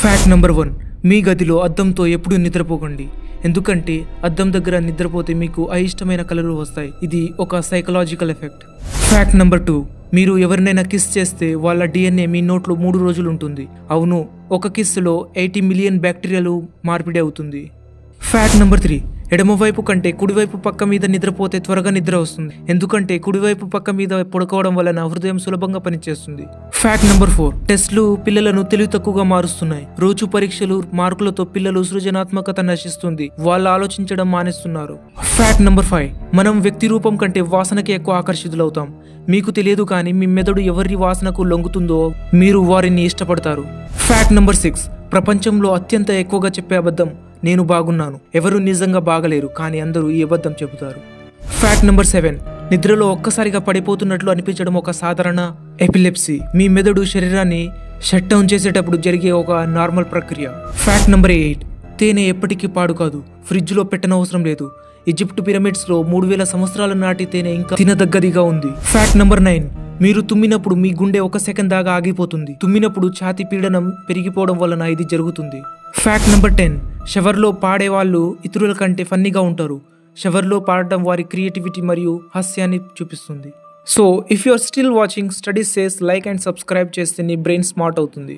Fact number 1, మీ గదిలో అద్దంతో ఎప్పుడూ నిద్రపోకండి. ఎందుకంటే అద్దం దగ్గర నిద్రపోతే మీకు అయిష్టమైన కలలు వస్తాయి. ఇది ఒక సైకలాజికల్ ఎఫెక్ట్. ఫ్యాక్ట్ నెంబర్ 2, మీరు ఎవరినైనా కిస్ చేస్తే వాళ్ళ DNA మీ నోట్లో 3 రోజులు ఉంటుంది. అవును, ఒక కిస్లో 80 మిలియన్ బ్యాక్టీరియాలు మార్పిడి అవుతుంది. ఫ్యాక్ట్ నెంబర్ 3, ఎడమవైపు కంటే కుడివైపు పక్క మీద నిద్రపోతే త్వరగా నిద్ర వస్తుంది. ఎందుకంటే కుడివైపు పక్క మీద పడుకోవడం వలన హృదయం సులభంగా పనిచేస్తుంది. ఫ్యాక్ట్ నెంబర్ 4, టెస్ట్లు పిల్లలను తెలివి తక్కువగా మారుస్తున్నాయి. రోజు పరీక్షలు మార్కులతో పిల్లలు సృజనాత్మకత నశిస్తుంది. వాళ్ళు ఆలోచించడం మానేస్తున్నారు. ఫ్యాక్ట్ నెంబర్ 5, మనం వ్యక్తి రూపం కంటే వాసనకి ఎక్కువ ఆకర్షితులవుతాం. మీకు తెలియదు కానీ మీ మెదడు ఎవరి వాసనకు లొంగుతుందో మీరు వారిని ఇష్టపడతారు. ఫ్యాక్ట్ నెంబర్ 6, ప్రపంచంలో అత్యంత ఎక్కువగా చెప్పే అబద్ధం నేను బాగున్నాను. ఎవరు నిజంగా బాగలేరు, కానీ అందరూ ఈ అబద్ధం చెబుతారు. ఫ్యాక్ట్ నెంబర్ 7, నిద్రలో ఒక్కసారిగా పడిపోతున్నట్లు అనిపించడం ఒక సాధారణ ఎపిలెప్సీ. మీ మెదడు శరీరాన్ని షట్ డౌన్ చేసేటప్పుడు జరిగే ఒక నార్మల్ ప్రక్రియ. ఫ్యాక్ట్ నెంబర్ 8, తేనె ఎప్పటికీ పాడు కాదు. ఫ్రిడ్జ్లో పెట్టనవసరం లేదు. ఈజిప్ట్ పిరమిడ్స్లో 3000 సంవత్సరాల నాటి తేనె ఇంకా తినదగ్గదిగా ఉంది. ఫ్యాక్ట్ నెంబర్ 9, మీరు తుమ్మినప్పుడు మీ గుండె 1 సెకండ్ దాకా ఆగిపోతుంది. తుమ్మినప్పుడు ఛాతీ పీడనం పెరిగిపోవడం వలన ఇది జరుగుతుంది. ఫ్యాక్ట్ నెంబర్ 10, షవర్లో పాడేవాళ్ళు ఇతరుల కంటే ఫన్నీగా ఉంటారు. షవర్లో పాడటం వారి క్రియేటివిటీ మరియు హాస్యాన్ని చూపిస్తుంది. So if you are still watching study says like and subscribe చేస్తే నీ బ్రెయిన్ స్మార్ట్ అవుతుంది.